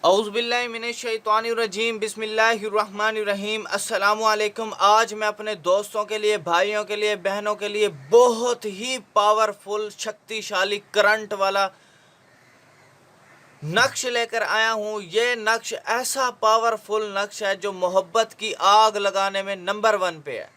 औज़ुबिल्लाहिमिनश्शैतानिर्रजीम बिस्मिल्लाहिर्रहमानिर्रहीम अस्सलामु अलैकुम। आज मैं अपने दोस्तों के लिए, भाइयों के लिए, बहनों के लिए बहुत ही पावरफुल, शक्तिशाली, करंट वाला नक्श लेकर आया हूँ। ये नक्श ऐसा पावरफुल नक्श है जो मोहब्बत की आग लगाने में नंबर 1 पे है।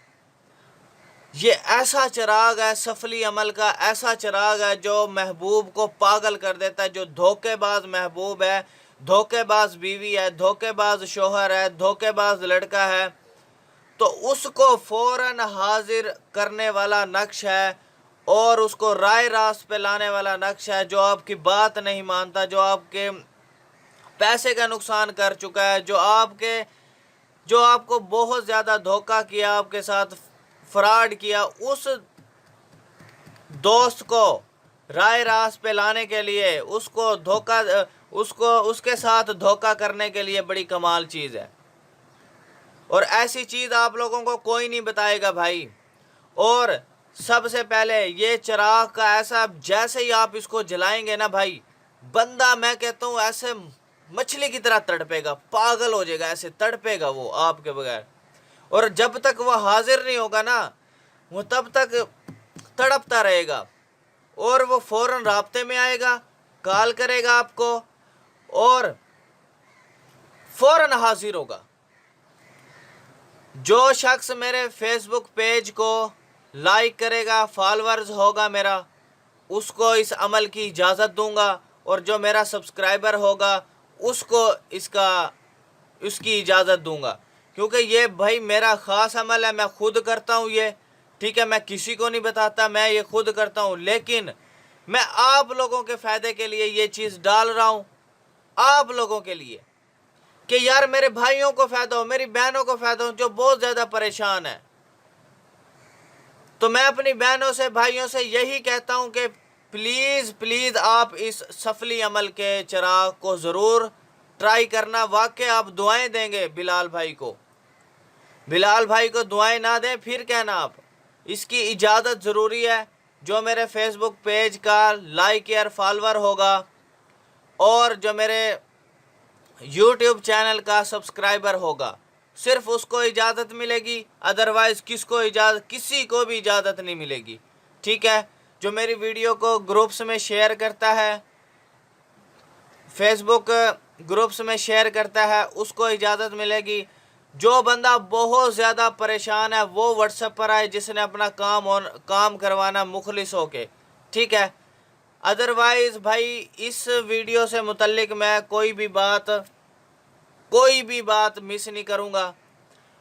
ये ऐसा चिराग है सफली अमल का, ऐसा चिराग है जो महबूब को पागल कर देता है। जो धोखेबाज महबूब है, धोखेबाज बीवी है, धोखेबाज शोहर है, धोखेबाज लड़का है, तो उसको फौरन हाजिर करने वाला नक्श है और उसको राय रास्त पे लाने वाला नक्श है। जो आपकी बात नहीं मानता, जो आपके पैसे का नुकसान कर चुका है, जो आपको बहुत ज़्यादा धोखा किया, आपके साथ फ्रॉड किया, उस दोस्त को राय रास्त पे लाने के लिए, उसके साथ धोखा करने के लिए बड़ी कमाल चीज़ है। और ऐसी चीज़ आप लोगों को कोई नहीं बताएगा भाई। और सबसे पहले ये चिराग का ऐसा, जैसे ही आप इसको जलाएंगे ना भाई, बंदा मैं कहता हूँ ऐसे मछली की तरह तड़पेगा, पागल हो जाएगा, ऐसे तड़पेगा वो आपके बगैर। और जब तक वो हाजिर नहीं होगा ना, वो तब तक तड़पता रहेगा और वो फौरन राब्ते में आएगा, कॉल करेगा आपको और फौरन हाजिर होगा। जो शख्स मेरे फेसबुक पेज को लाइक करेगा, फॉलोअर्स होगा मेरा, उसको इस अमल की इजाज़त दूंगा। और जो मेरा सब्सक्राइबर होगा उसको उसकी इजाज़त दूंगा। क्योंकि ये भाई मेरा ख़ास अमल है, मैं खुद करता हूँ ये, ठीक है। मैं किसी को नहीं बताता, मैं ये खुद करता हूँ। लेकिन मैं आप लोगों के फ़ायदे के लिए ये चीज़ डाल रहा हूँ, आप लोगों के लिए, कि यार मेरे भाइयों को फ़ायदा हो, मेरी बहनों को फ़ायदा हो जो बहुत ज़्यादा परेशान है। तो मैं अपनी बहनों से, भाइयों से यही कहता हूँ कि प्लीज़ प्लीज़ आप इस सफली अमल के चिराग को ज़रूर ट्राई करना। वाकई आप दुआएं देंगे बिलाल भाई को। बिलाल भाई को दुआएं ना दें फिर कहना आप। इसकी इजाज़त ज़रूरी है। जो मेरे फेसबुक पेज का लाइक या फॉलोअर होगा और जो मेरे यूट्यूब चैनल का सब्सक्राइबर होगा, सिर्फ उसको इजाज़त मिलेगी, अदरवाइज़ किसी को भी इजाज़त नहीं मिलेगी, ठीक है। जो मेरी वीडियो को ग्रुप्स में शेयर करता है, फेसबुक ग्रुप्स में शेयर करता है, उसको इजाज़त मिलेगी। जो बंदा बहुत ज़्यादा परेशान है वो व्हाट्सएप पर आए, जिसने अपना काम करवाना मुखलिस होके, ठीक है। अदरवाइज़ भाई इस वीडियो से मुतल्लिक मैं कोई भी बात मिस नहीं करूँगा।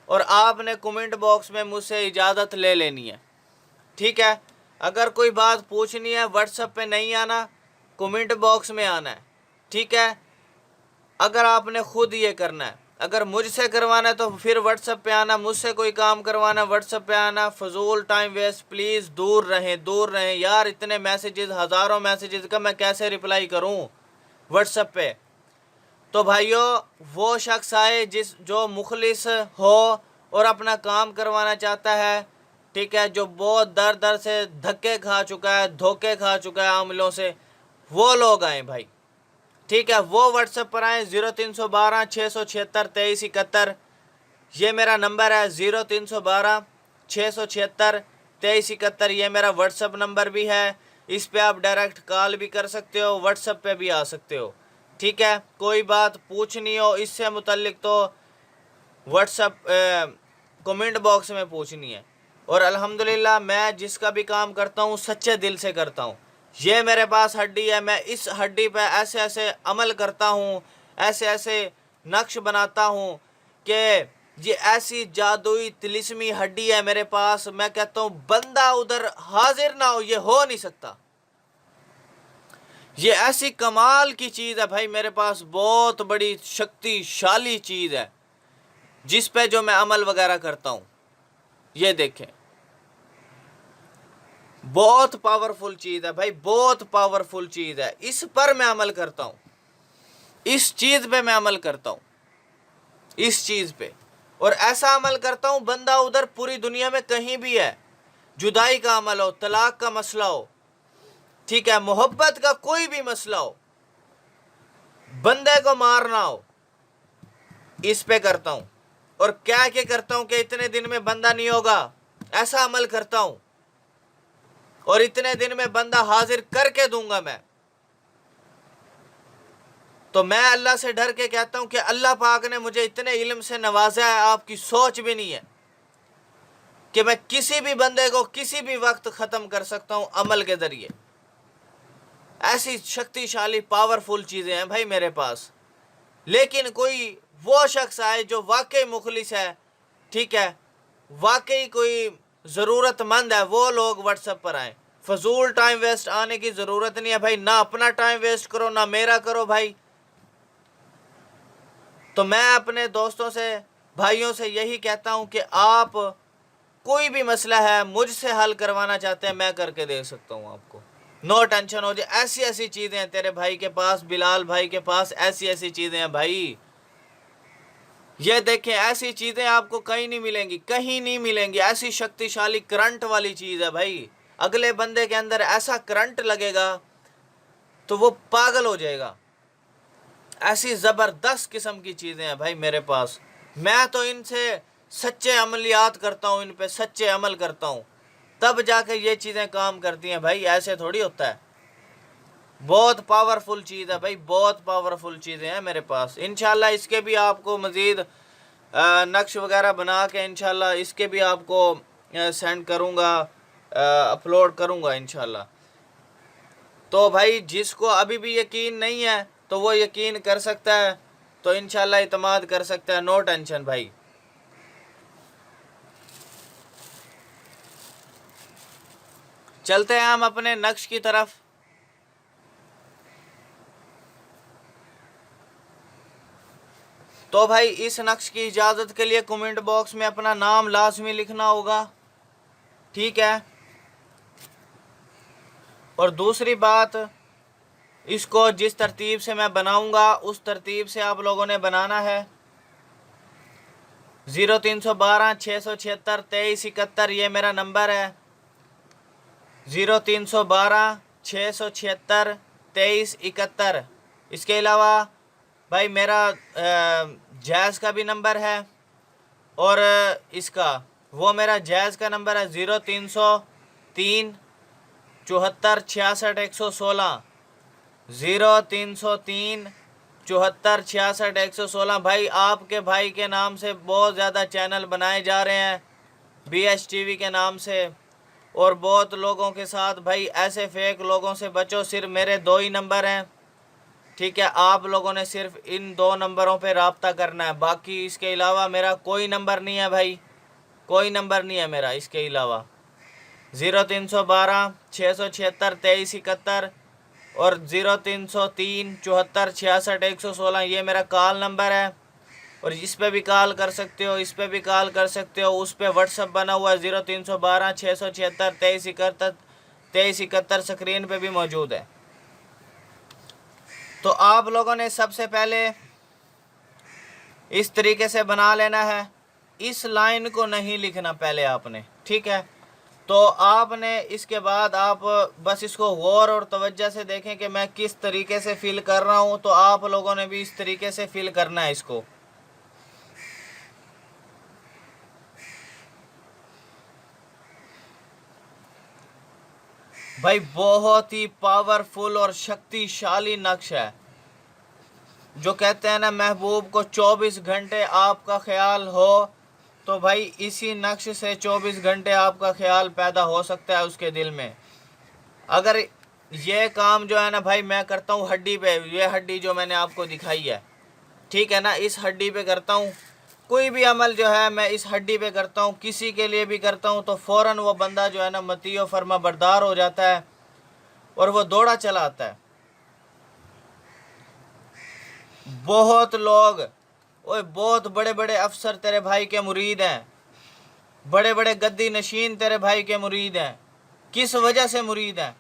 और आपने कमेंट बॉक्स में मुझसे इजाज़त ले लेनी है, ठीक है। अगर कोई बात पूछनी है व्हाट्सएप पे नहीं आना, कमेंट बॉक्स में आना है, ठीक है। अगर आपने खुद ये करना है, अगर मुझसे करवाना है तो फिर व्हाट्सएप पे आना, मुझसे कोई काम करवाना व्हाट्सएप पे आना। फजूल टाइम वेस्ट, प्लीज़ दूर रहें यार। इतने मैसेजेस, हज़ारों मैसेजेस का मैं कैसे रिप्लाई करूं व्हाट्सएप पे। तो भाइयों, वो शख्स आए जो मुखलिस हो और अपना काम करवाना चाहता है, ठीक है, जो बहुत दर से धक्के खा चुका है, धोखे खा चुका है आमलों से, वो लोग आए भाई, ठीक है। वो व्हाट्सएप पर आए 0312 676 2371। ये मेरा नंबर है 0312 676 2371। ये मेरा व्हाट्सएप नंबर भी है। इस पे आप डायरेक्ट कॉल भी कर सकते हो, व्हाट्सएप पे भी आ सकते हो, ठीक है। कोई बात पूछनी हो इससे मुतल्लिक तो व्हाट्सएप कमेंट बॉक्स में पूछनी है। और अल्हम्दुलिल्लाह मैं जिसका भी काम करता हूँ सच्चे दिल से करता हूँ। ये मेरे पास हड्डी है, मैं इस हड्डी पे ऐसे ऐसे अमल करता हूँ, ऐसे ऐसे नक्श बनाता हूँ कि ये ऐसी जादुई तिलिस्मी हड्डी है मेरे पास। मैं कहता हूँ बंदा उधर हाजिर ना हो, ये हो नहीं सकता। ये ऐसी कमाल की चीज़ है भाई, मेरे पास बहुत बड़ी शक्तिशाली चीज़ है जिस पे जो मैं अमल वगैरह करता हूँ। ये देखें, बहुत पावरफुल चीज़ है भाई, बहुत पावरफुल चीज़ है। इस पर मैं अमल करता हूँ, इस चीज़ पे मैं अमल करता हूँ, इस चीज़ पे। और ऐसा अमल करता हूँ बंदा उधर पूरी दुनिया में कहीं भी है, जुदाई का अमल हो, तलाक का मसला हो, ठीक है, मोहब्बत का कोई भी मसला हो, बंदे को मारना हो इस पे करता हूं, और क्या क्या करता हूं कि इतने दिन में बंदा नहीं होगा ऐसा अमल करता हूं, और इतने दिन में बंदा हाजिर करके दूंगा मैं। तो मैं अल्लाह से डर के कहता हूं कि अल्लाह पाक ने मुझे इतने इल्म से नवाजा है, आपकी सोच भी नहीं है कि मैं किसी भी बंदे को किसी भी वक्त खत्म कर सकता हूं अमल के जरिए। ऐसी शक्तिशाली पावरफुल चीजें हैं भाई मेरे पास। लेकिन कोई वो शख्स आए जो वाकई मुखलिस है, ठीक है, वाकई कोई ज़रूरतमंद है, वो लोग व्हाट्सएप पर आए। फजूल टाइम वेस्ट आने की ज़रूरत नहीं है भाई, ना अपना टाइम वेस्ट करो ना मेरा करो भाई। तो मैं अपने दोस्तों से, भाइयों से यही कहता हूं कि आप कोई भी मसला है मुझसे हल करवाना चाहते हैं, मैं करके दे सकता हूं आपको, नो टेंशन हो जाए। ऐसी ऐसी चीज़ें हैं तेरे भाई के पास, बिलाल भाई के पास, ऐसी ऐसी चीज़ें हैं भाई, ये देखें, ऐसी चीज़ें आपको कहीं नहीं मिलेंगी, कहीं नहीं मिलेंगी। ऐसी शक्तिशाली करंट वाली चीज़ है भाई, अगले बंदे के अंदर ऐसा करंट लगेगा तो वो पागल हो जाएगा। ऐसी ज़बरदस्त किस्म की चीज़ें हैं भाई मेरे पास। मैं तो इनसे सच्चे अमलियात करता हूँ, इन पे सच्चे अमल करता हूँ, तब जाके ये चीज़ें काम करती हैं भाई, ऐसे थोड़ी होता है। बहुत पावरफुल चीज़ है भाई, बहुत पावरफुल चीज़ें हैं मेरे पास। इंशाल्लाह इसके भी आपको मज़ीद नक्श वगैरह बना के इंशाल्लाह इसके भी आपको सेंड करूँगा, अपलोड करूँगा इंशाल्लाह। तो भाई जिसको अभी भी यकीन नहीं है तो वो यकीन कर सकता है, तो इंशाल्लाह इतमाद कर सकता है, नो टेंशन भाई। चलते हैं हम अपने नक्श की तरफ। तो भाई इस नक्श की इजाज़त के लिए कमेंट बॉक्स में अपना नाम लाजमी लिखना होगा, ठीक है। और दूसरी बात, इसको जिस तरतीब से मैं बनाऊंगा उस तरतीब से आप लोगों ने बनाना है। 0312 676 2371 ये मेरा नंबर है, 0312 676 2371। इसके अलावा भाई मेरा जैज़ का भी नंबर है, और इसका वो मेरा जैज़ का नंबर है 0303 74 66 116, 0303 74 66 116। भाई आपके भाई के नाम से बहुत ज़्यादा चैनल बनाए जा रहे हैं BHTV के नाम से, और बहुत लोगों के साथ भाई ऐसे फेक लोगों से बचो। सिर्फ मेरे 2 ही नंबर हैं, ठीक है, आप लोगों ने सिर्फ इन 2 नंबरों पे रब्ता करना है, बाकी इसके अलावा मेरा कोई नंबर नहीं है भाई, कोई नंबर नहीं है मेरा इसके अलावा। 0312 676 2371 और 0303 74 66 116 ये मेरा कॉल नंबर है, और इस पे भी कॉल कर सकते हो, इस पे भी कॉल कर सकते हो। उस पे व्हाट्सअप बना हुआ है 0312 676 2371 स्क्रीन पे भी मौजूद है। तो आप लोगों ने सबसे पहले इस तरीके से बना लेना है, इस लाइन को नहीं लिखना पहले आपने, ठीक है। तो आपने इसके बाद आप बस इसको गौर और तवज्जो से देखें कि मैं किस तरीके से फिल कर रहा हूँ, तो आप लोगों ने भी इस तरीके से फिल करना है इसको। भाई बहुत ही पावरफुल और शक्तिशाली नक्श है। जो कहते हैं ना, महबूब को 24 घंटे आपका ख्याल हो, तो भाई इसी नक्श से 24 घंटे आपका ख्याल पैदा हो सकता है उसके दिल में। अगर ये काम जो है ना भाई मैं करता हूँ हड्डी पे, ये हड्डी जो मैंने आपको दिखाई है, ठीक है ना, इस हड्डी पे करता हूँ। कोई भी अमल जो है मैं इस हड्डी पे करता हूँ, किसी के लिए भी करता हूँ, तो फ़ौरन वो बंदा जो है ना मतीयो फरमा बरदार हो जाता है और वो दौड़ा चला आता है। बहुत लोग, ओए बहुत बड़े बड़े अफसर तेरे भाई के मुरीद हैं, बड़े बड़े गद्दी नशीन तेरे भाई के मुरीद हैं। किस वजह से मुरीद हैं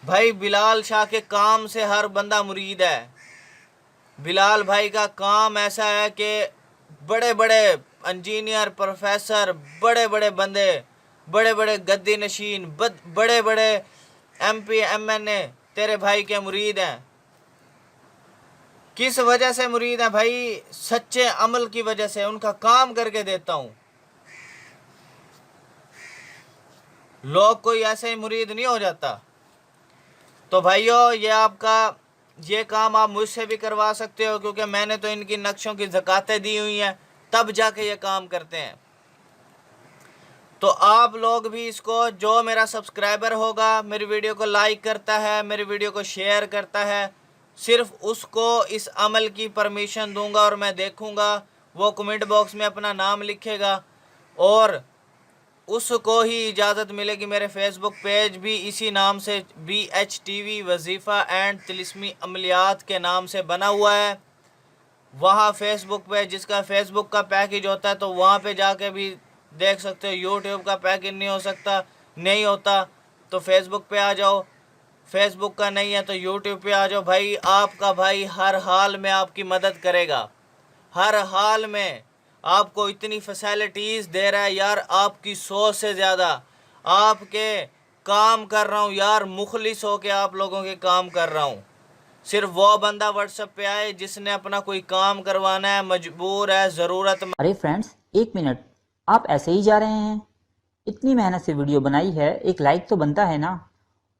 भाई? बिलाल शाह के काम से हर बंदा मुरीद है। बिलाल भाई का काम ऐसा है कि बड़े बड़े इंजीनियर, प्रोफेसर, बड़े बड़े बंदे, बड़े बड़े गद्दी नशीन, बड़े बड़े MP MNA तेरे भाई के मुरीद हैं। किस वजह से मुरीद है भाई? सच्चे अमल की वजह से, उनका काम करके देता हूं। लोग कोई ऐसे ही मुरीद नहीं हो जाता। तो भाइयों ये काम आप मुझसे भी करवा सकते हो, क्योंकि मैंने तो इनकी नक्शों की ज़कातें दी हुई हैं, तब जाके ये काम करते हैं। तो आप लोग भी इसको, जो मेरा सब्सक्राइबर होगा, मेरी वीडियो को लाइक करता है, मेरी वीडियो को शेयर करता है, सिर्फ उसको इस अमल की परमिशन दूंगा और मैं देखूंगा। वो कमेंट बॉक्स में अपना नाम लिखेगा और उसको ही इजाज़त मिलेगी। मेरे फेसबुक पेज भी इसी नाम से BHTV वजीफ़ा एंड तिलिस्मी अमलियात के नाम से बना हुआ है। वहाँ फेसबुक पे, जिसका फेसबुक का पैकेज होता है, तो वहाँ पे जाके भी देख सकते हो। यूट्यूब का पैकेज नहीं होता तो फेसबुक पे आ जाओ, फेसबुक का नहीं है तो यूट्यूब पे आ जाओ। भाई आपका भाई हर हाल में आपकी मदद करेगा, हर हाल में आपको इतनी फैसिलिटीज़ दे रहा है यार, आपकी सोच से ज़्यादा आपके काम कर रहा हूँ यार, मुखलिस होके आप लोगों के काम कर रहा हूँ। सिर्फ वो बंदा व्हाट्सएप पे आए जिसने अपना कोई काम करवाना है, मजबूर है, ज़रूरत। अरे फ्रेंड्स, एक मिनट, आप ऐसे ही जा रहे हैं? इतनी मेहनत से वीडियो बनाई है, एक लाइक तो बनता है ना।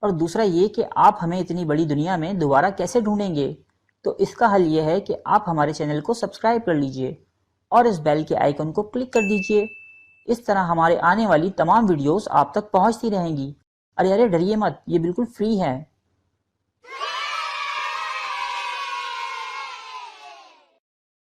और दूसरा ये कि आप हमें इतनी बड़ी दुनिया में दोबारा कैसे ढूंढेंगे? तो इसका हल ये है कि आप हमारे चैनल को सब्सक्राइब कर लीजिए और इस बेल के आइकन को क्लिक कर दीजिए। इस तरह हमारे आने वाली तमाम वीडियोस आप तक पहुंचती रहेंगी। अरे अरे, डरिए मत, ये बिल्कुल फ्री है।